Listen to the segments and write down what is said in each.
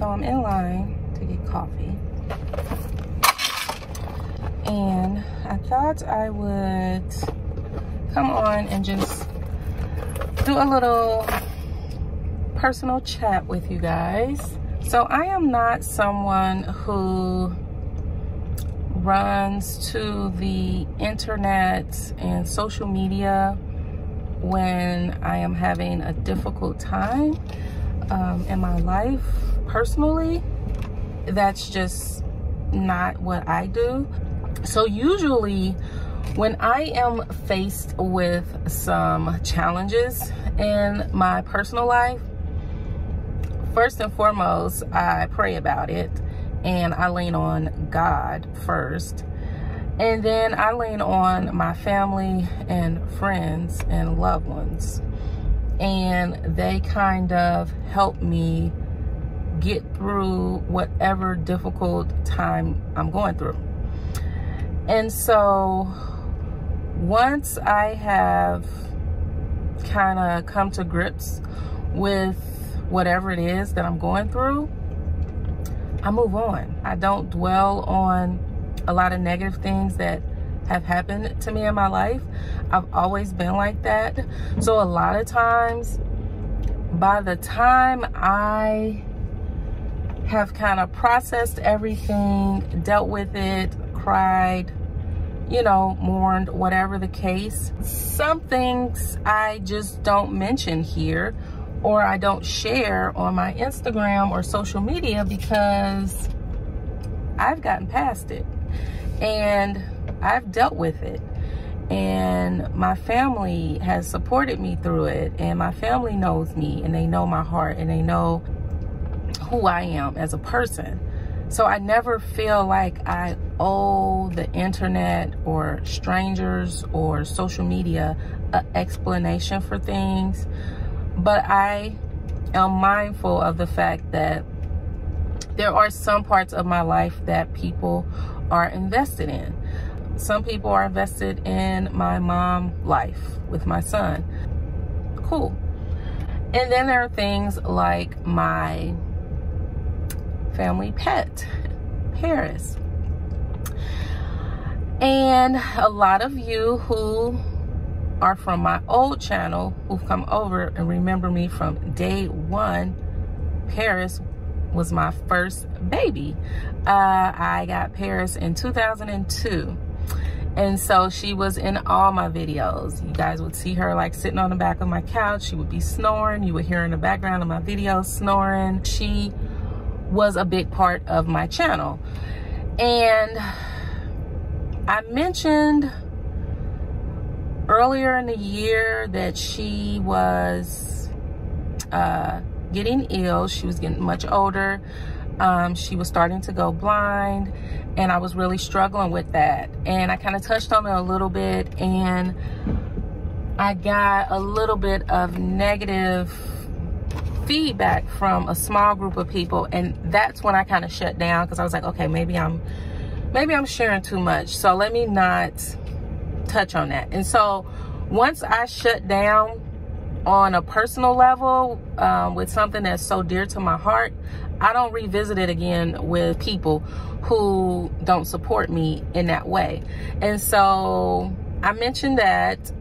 So I'm in line to get coffee. And I thought I would come on and just do a little personal chat with you guys. So I am not someone who runs to the internet and social media when I am having a difficult time in my life personally. That's just not what I do. So usually when I am faced with some challenges in my personal life, first and foremost, I pray about it and I lean on God first. And then I lean on my family and friends and loved ones. And they kind of help me get through whatever difficult time I'm going through. And so once I have kind of come to grips with whatever it is that I'm going through, I move on. I don't dwell on a lot of negative things that have happened to me in my life. I've always been like that. So a lot of times, by the time I have kind of processed everything, dealt with it, cried, you know, mourned, whatever the case, some things I just don't mention here, or I don't share on my Instagram or social media, because I've gotten past it and I've dealt with it, and my family has supported me through it, and my family knows me and they know my heart and they know who I am as a person. So I never feel like I owe the internet or strangers or social media an explanation for things. But I am mindful of the fact that there are some parts of my life that people are invested in. Some people are invested in my mom's life with my son. Cool. And then there are things like my family pet, Paris. And a lot of you who are from my old channel, who've come over and remember me from day one, Paris was my first baby. I got Paris in 2002. And so she was in all my videos. You guys would see her like sitting on the back of my couch. She would be snoring. You would hear in the background of my videos snoring. She was a big part of my channel. And I mentioned earlier in the year that she was getting ill. She was getting much older. She was starting to go blind, and I was really struggling with that. And I kind of touched on it a little bit, and I got a little bit of negative feedback from a small group of people, and that's when I kind of shut down, because I was like, okay, maybe I'm sharing too much, so let me not touch on that. And so once I shut down on a personal level with something that's so dear to my heart, I don't revisit it again with people who don't support me in that way. And so I mentioned that,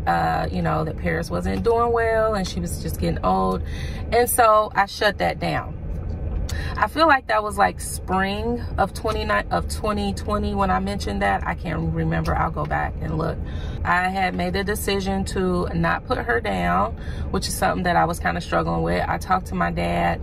you know, that Paris wasn't doing well and she was just getting old. And so I shut that down. I feel like that was like spring of 2020 when I mentioned that. I can't remember. I'll go back and look. I had made a decision to not put her down, which is something that I was kind of struggling with. I talked to my dad,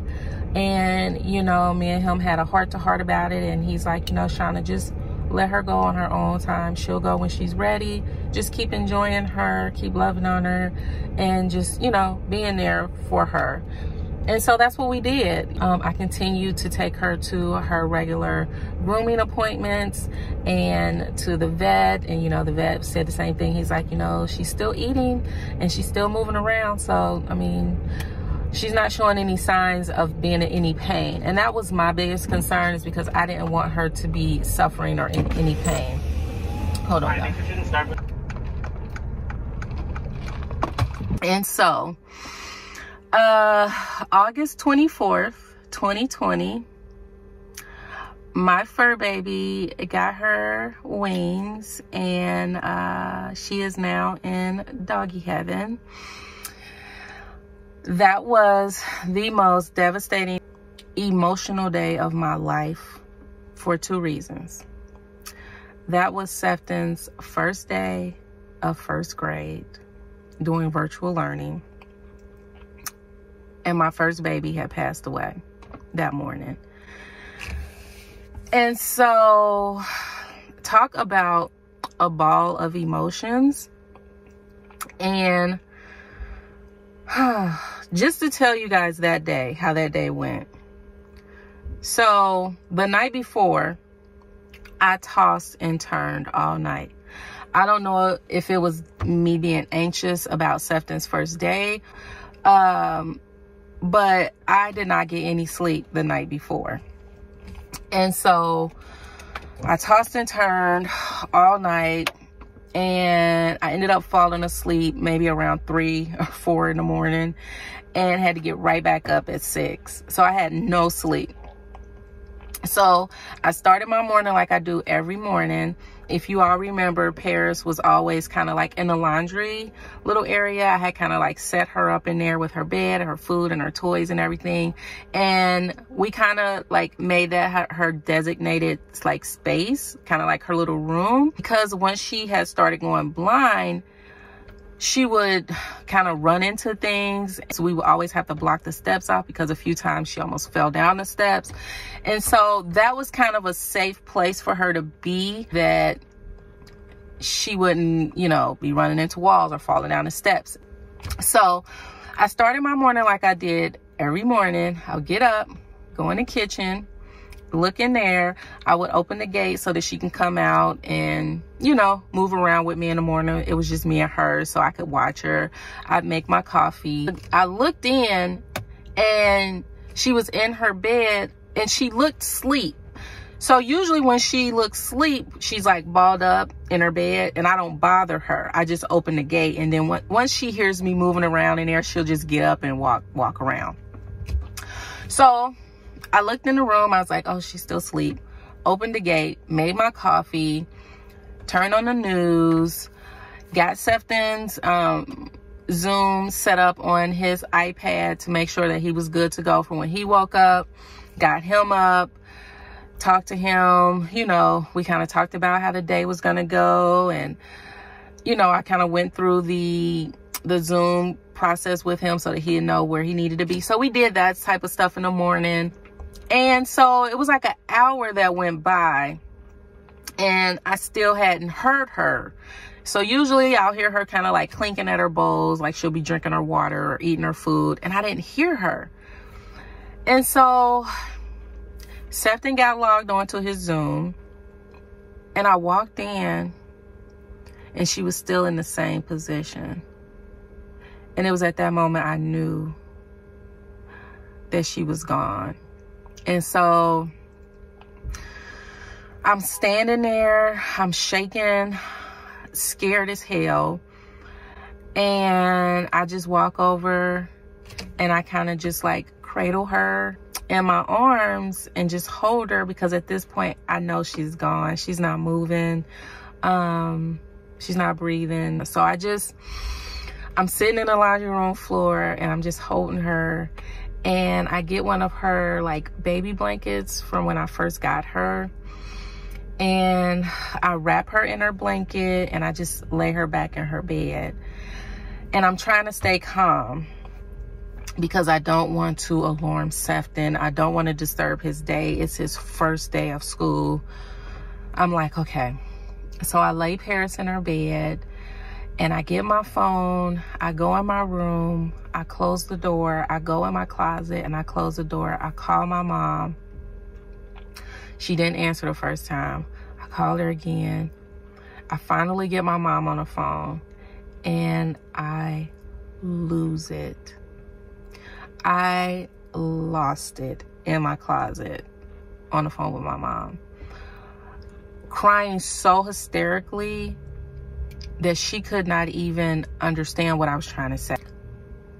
and, you know, me and him had a heart-to-heart about it. And he's like, you know, Shauna, just let her go on her own time. She'll go when she's ready. Just keep enjoying her, keep loving on her, and just, you know, being there for her. And so that's what we did. I continued to take her to her regular grooming appointments and to the vet. And, you know, the vet said the same thing. He's like, you know, she's still eating and she's still moving around. So, I mean, she's not showing any signs of being in any pain. And that was my biggest concern, is because I didn't want her to be suffering or in any pain. Hold on, guys. And so, August 24th, 2020, my fur baby got her wings, and she is now in doggy heaven. That was the most devastating, emotional day of my life for 2 reasons. That was Sefton's first day of 1st grade doing virtual learning, and my first baby had passed away that morning. And so, talk about a ball of emotions. And just to tell you guys that day, how that day went. So the night before, I tossed and turned all night. I don't know if it was me being anxious about Sefton's first day, but I did not get any sleep the night before. And so I tossed and turned all night, and I ended up falling asleep maybe around 3 or 4 in the morning, and had to get right back up at 6. So I had no sleep. So I started my morning like I do every morning. If you all remember, Paris was always kind of like in the laundry little area. I had kind of like set her up in there with her bed, her food, and her toys and everything. And we kind of like made that her designated like space, kind of like her little room. Because once she had started going blind, she would kind of run into things. So we would always have to block the steps off, because a few times she almost fell down the steps. And so that was kind of a safe place for her to be, that she wouldn't, you know, be running into walls or falling down the steps. So I started my morning like I did every morning. I'll get up, go in the kitchen, look in there. I would open the gate so that she can come out and, you know, move around with me in the morning. It was just me and her, so I could watch her. I'd make my coffee. I looked in, and she was in her bed, and she looked asleep. So usually when she looks asleep, she's like balled up in her bed, and I don't bother her. I just open the gate, and then once she hears me moving around in there, she'll just get up and walk around. So I looked in the room. I was like, oh, she's still asleep. Opened the gate, made my coffee, turned on the news, got Sefton's Zoom set up on his iPad to make sure that he was good to go for when he woke up, got him up, talked to him. You know, we kind of talked about how the day was going to go. And, you know, I kind of went through the Zoom process with him so that he'd know where he needed to be. So we did that type of stuff in the morning. And so it was like an hour that went by, and I still hadn't heard her. So usually I'll hear her kind of like clinking at her bowls, like she'll be drinking her water or eating her food, and I didn't hear her. And so Sefton got logged onto his Zoom, and I walked in, and she was still in the same position. And it was at that moment I knew that she was gone. And so I'm standing there, I'm shaking, scared as hell. And I just walk over, and I kind of just like cradle her in my arms and just hold her, because at this point I know she's gone. She's not moving. She's not breathing. So I'm sitting in the laundry room floor, and I'm just holding her. And I get one of her like baby blankets from when I first got her, and I wrap her in her blanket, and I just lay her back in her bed. And I'm trying to stay calm, because I don't want to alarm Sefton. I don't want to disturb his day. It's his first day of school. I'm like, okay. So I lay Paris in her bed, and I get my phone, I go in my room, I close the door, I go in my closet, and I close the door. I call my mom. She didn't answer the first time. I called her again. I finally get my mom on the phone, and I lose it. I lost it in my closet on the phone with my mom, crying so hysterically that she could not even understand what I was trying to say.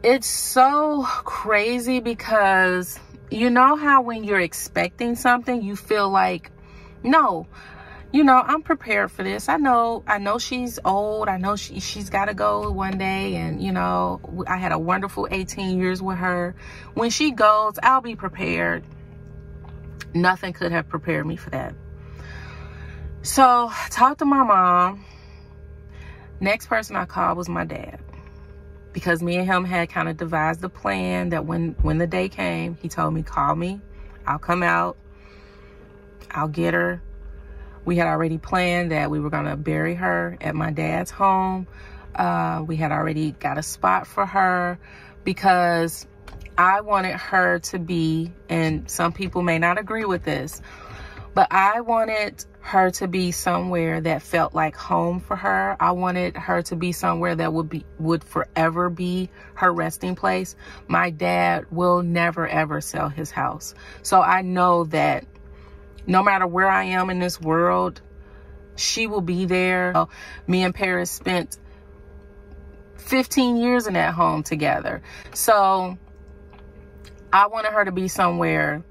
It's so crazy, because you know how when you're expecting something, you feel like, no, you know, I'm prepared for this. I know she's old. I know she's got to go one day. And, you know, I had a wonderful 18 years with her. When she goes, I'll be prepared. Nothing could have prepared me for that. So I talked to my mom. Next person I called was my dad. Because me and him had kind of devised a plan that when the day came, he told me, call me. I'll come out. I'll get her. We had already planned that we were going to bury her at my dad's home. We had already got a spot for her because I wanted her to be, and some people may not agree with this, but I wanted her to be somewhere that felt like home for her. I wanted her to be somewhere that would forever be her resting place. My dad will never, ever sell his house. So I know that no matter where I am in this world, she will be there. Me and Paris spent 15 years in that home together. So I wanted her to be somewhere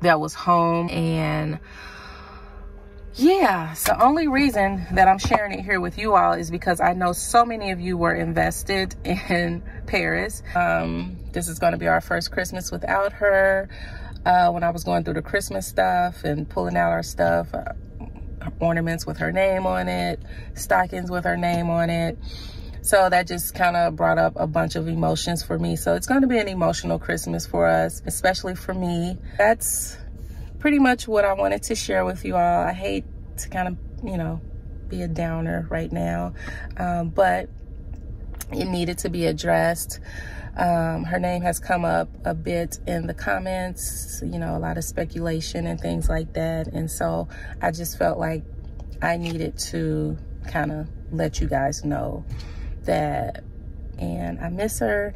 that was home. And yeah, so the only reason that I'm sharing it here with you all is because I know so many of you were invested in Paris. This is going to be our first Christmas without her. When I was going through the Christmas stuff and pulling out our stuff, ornaments with her name on it, stockings with her name on it. So that just kind of brought up a bunch of emotions for me. So it's going to be an emotional Christmas for us, especially for me. That's pretty much what I wanted to share with you all. I hate to kind of, you know, be a downer right now, but it needed to be addressed. Her name has come up a bit in the comments, you know, a lot of speculation and things like that. And so I just felt like I needed to kind of let you guys know that. And I miss her,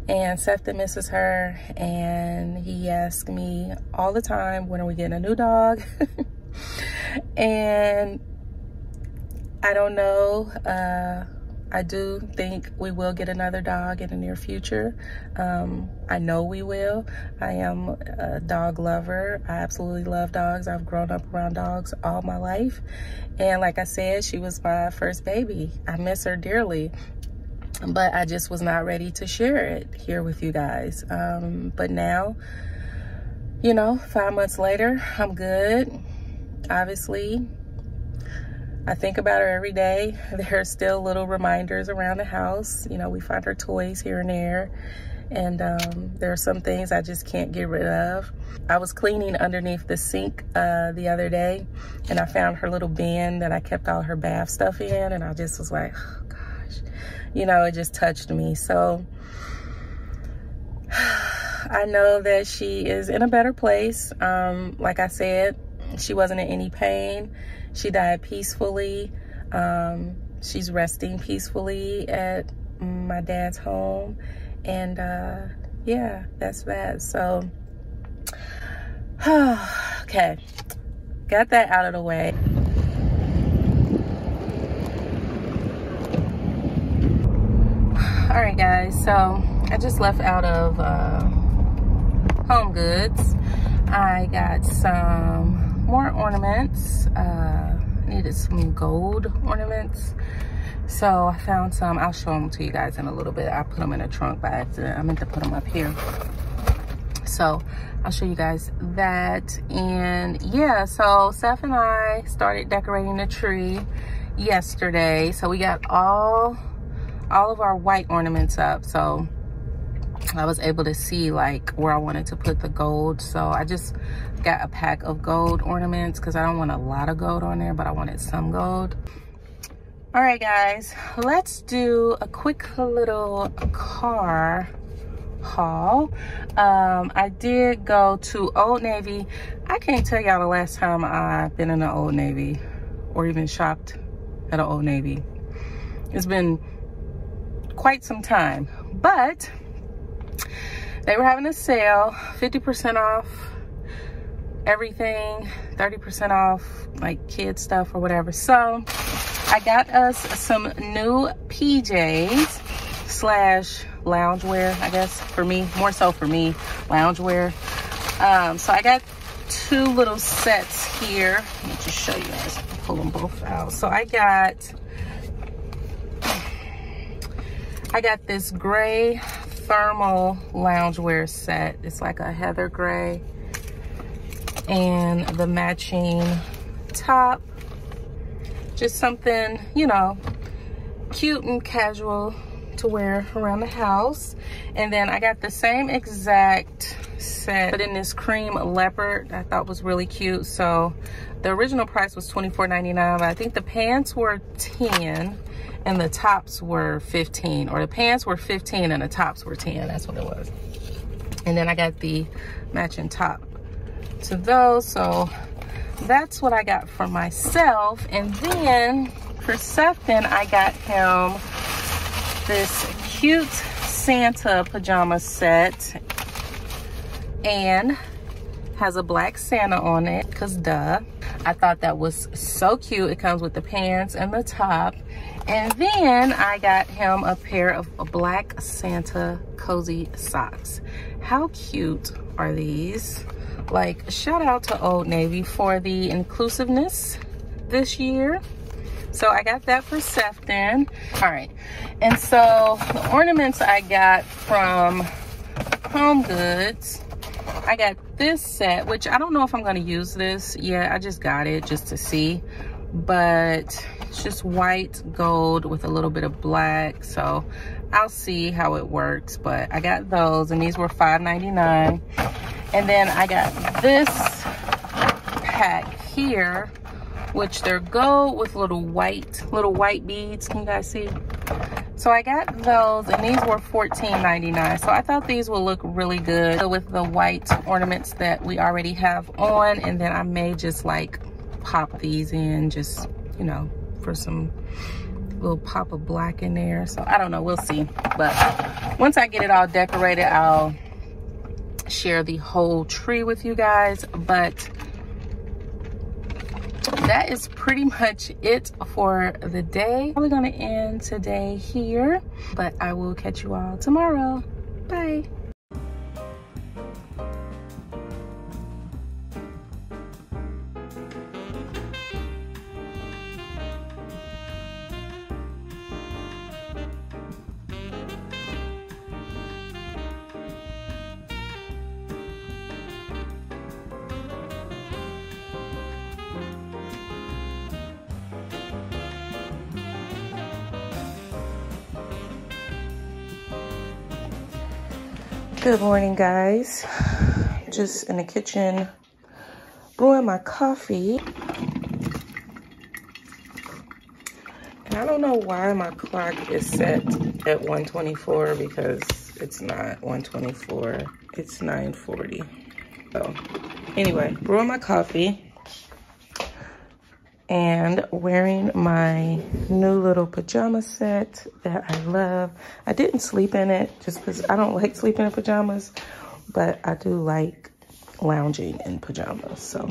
and Seth misses her. And he asks me all the time, when are we getting a new dog? And I don't know. I do think we will get another dog in the near future. I know we will. I am a dog lover. I absolutely love dogs. I've grown up around dogs all my life. And like I said, she was my first baby. I miss her dearly, but I just was not ready to share it here with you guys. But now, you know, 5 months later, I'm good. Obviously, I think about her every day. There are still little reminders around the house. You know, we find her toys here and there. And there are some things I just can't get rid of. I was cleaning underneath the sink the other day, and I found her little bin that I kept all her bath stuff in. And I just was like, oh gosh, you know, it just touched me. So I know that she is in a better place. Like I said, she wasn't in any pain. She died peacefully. She's resting peacefully at my dad's home. And yeah, that's that. So, okay, got that out of the way. All right, guys, so I just left out of Home Goods. I got some more ornaments. Needed some gold ornaments. So I found some. I'll show them to you guys in a little bit. I put them in a trunk by accident. I meant to put them up here. So I'll show you guys that. And yeah, so Seth and I started decorating the tree yesterday. So we got all of our white ornaments up. So I was able to see like where I wanted to put the gold. So I just got a pack of gold ornaments because I don't want a lot of gold on there, but I wanted some gold. All right, guys, let's do a quick little car haul. I did go to Old Navy. I can't tell y'all the last time I've been in an Old Navy or even shopped at an Old Navy. It's been quite some time, but they were having a sale, 50% off everything, 30% off like kid stuff or whatever. So I got us some new PJs slash loungewear, I guess, for me, more so for me, loungewear. So I got two little sets here. Let me just show you guys. Pull them both out. So I got this gray thermal loungewear set. It's like a heather gray, and the matching top. Just something, you know, cute and casual to wear around the house. And then I got the same exact set, but in this cream leopard. I thought was really cute. So the original price was $24.99, but I think the pants were 10 and the tops were 15, or the pants were 15 and the tops were 10. That's what it was. And then I got the matching top to those. So that's what I got for myself. And then for Sefton, I got him this cute Santa pajama set, and has a black Santa on it, because duh. I thought that was so cute. It comes with the pants and the top. And then I got him a pair of black Santa cozy socks. How cute are these? Like, shout out to Old Navy for the inclusiveness this year. So I got that for Sefton. All right, and so the ornaments I got from Home Goods, I got this set, which I don't know if I'm gonna use this yet. I just got it just to see, but it's just white gold with a little bit of black, so I'll see how it works. But I got those, and these were $5.99. And then I got this pack here, which they're gold with little white beads. Can you guys see? So I got those, and these were $14.99. So I thought these would look really good with the white ornaments that we already have on. And then I may just like pop these in, just, you know, for some little pop of black in there. So I don't know, we'll see. But once I get it all decorated, I'll share the whole tree with you guys. But that is pretty much it for the day. We're gonna end today here, but I will catch you all tomorrow. Bye. Good morning, guys. Just in the kitchen brewing my coffee. And I don't know why my clock is set at 1:24, because it's not 1:24, it's 9:40. So anyway, brewing my coffee and wearing my new little pajama set that I love. I didn't sleep in it just because I don't like sleeping in pajamas, but I do like lounging in pajamas. So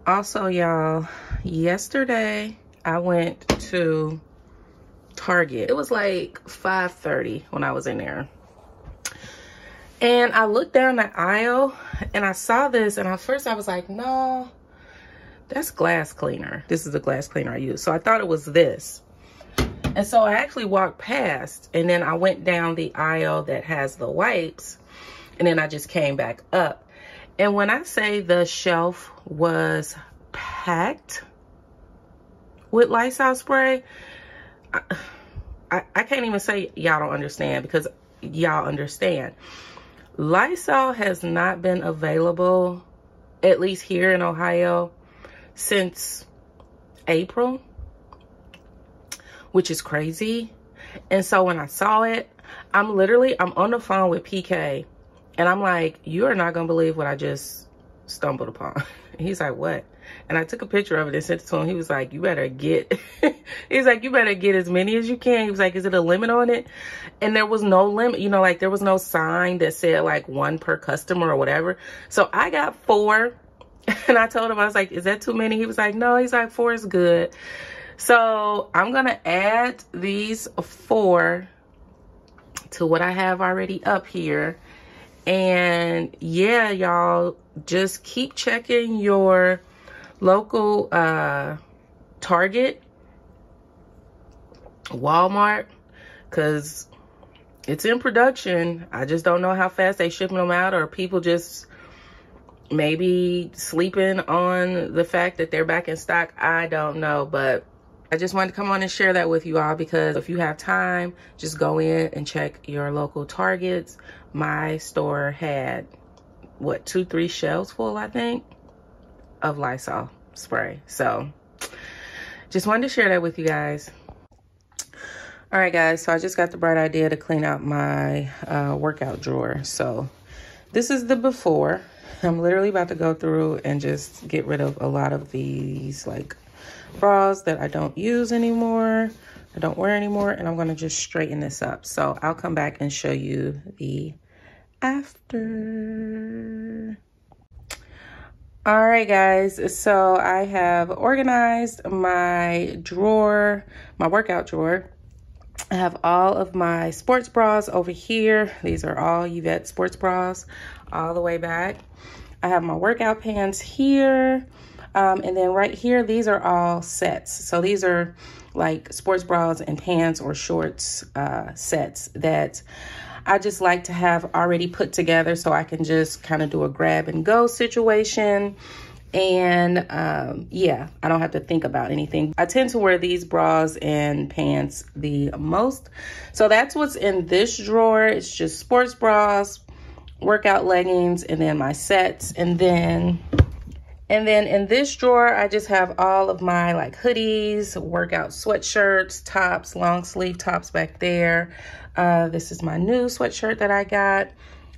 also, y'all, yesterday I went to Target. It was like 5:30 when I was in there. And I looked down the aisle and I saw this, and at first I was like, no, that's glass cleaner. This is the glass cleaner I use. So I thought it was this. And so I actually walked past, and then I went down the aisle that has the wipes, and then I just came back up. And when I say the shelf was packed with Lysol spray, I can't even say y'all don't understand, because y'all understand. Lysol has not been available, at least here in Ohio, since April, which is crazy. And so when I saw it, I'm on the phone with PK, and I'm like, you are not gonna believe what I just stumbled upon. He's like, what? And I took a picture of it and sent it to him. He was like, you better get, he's like, you better get as many as you can. He was like, is it a limit on it? And there was no limit, you know, like there was no sign that said like 1 per customer or whatever. So I got 4. And I told him, I was like, is that too many? He was like, no. He's like, 4 is good. So I'm going to add these 4 to what I have already up here. And yeah, y'all, just keep checking your local Target, Walmart, because it's in production. I just don't know how fast they shipping them out, or people just maybe sleeping on the fact that they're back in stock. I don't know, but I just wanted to come on and share that with you all, because if you have time, just go in and check your local Targets. My store had, what, 2-3 shelves full, I think, of Lysol spray. So just wanted to share that with you guys. All right, guys, so I just got the bright idea to clean out my workout drawer. So this is the before. I'm literally about to go through and just get rid of a lot of these like bras that I don't use anymore, I don't wear anymore, and I'm gonna just straighten this up. So I'll come back and show you the after. All right, guys, so I have organized my drawer, my workout drawer. I have all of my sports bras over here. These are all Yvettesports bras all the way back. I have my workout pants here. And then right here, these are all sets. So these are like sports bras and pants or shorts sets that I just like to have already put together, so I can just kind of do a grab and go situation. And yeah, I don't have to think about anything. I tend to wear these bras and pants the most. So that's what's in this drawer. It's just sports bras, workout leggings, and then my sets. And then in this drawer, I just have all of my like hoodies, workout sweatshirts, tops, long sleeve tops back there. This is my new sweatshirt that I got,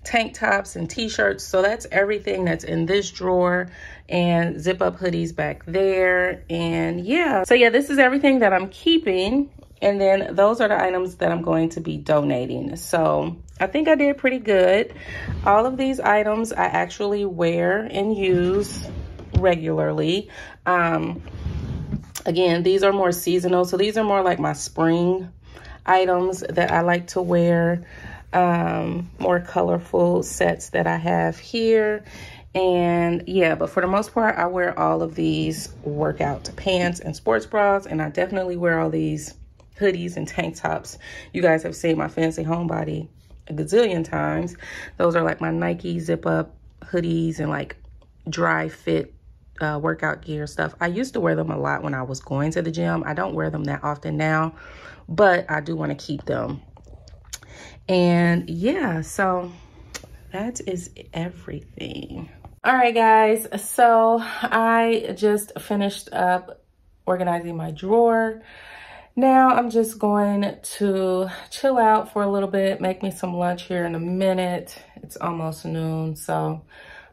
tank tops and t-shirts. So that's everything that's in this drawer, and zip up hoodies back there. And yeah, so yeah, this is everything that I'm keeping. And then those are the items that I'm going to be donating. So I think I did pretty good. All of these items I actually wear and use regularly. Again, these are more seasonal. So these are more like my spring items that I like to wear. More colorful sets that I have here. And yeah, but for the most part, I wear all of these workout pants and sports bras, and I definitely wear all these hoodies and tank tops. You guys have seen my fancy homebody a gazillion times. Those are like my Nike zip up hoodies and like dry fit workout gear stuff. I used to wear them a lot when I was going to the gym. I don't wear them that often now, but I do want to keep them. And yeah, so that is everything. All right, guys, so I just finished up organizing my drawer. Now I'm just going to chill out for a little bit, make me some lunch here in a minute. It's almost noon, so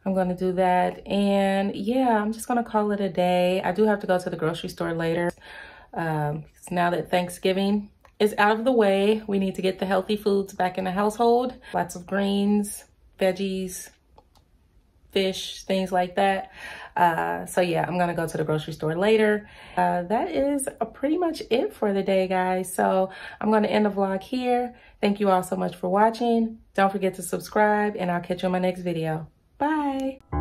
I'm going to do that. And yeah, I'm just going to call it a day. I do have to go to the grocery store later. Now that Thanksgiving is out of the way, we need to get the healthy foods back in the household. Lots of greens, veggies, fish, things like that. So yeah, I'm gonna go to the grocery store later. That is pretty much it for the day, guys. So I'm gonna end the vlog here. Thank you all so much for watching. Don't forget to subscribe, and I'll catch you in my next video. Bye.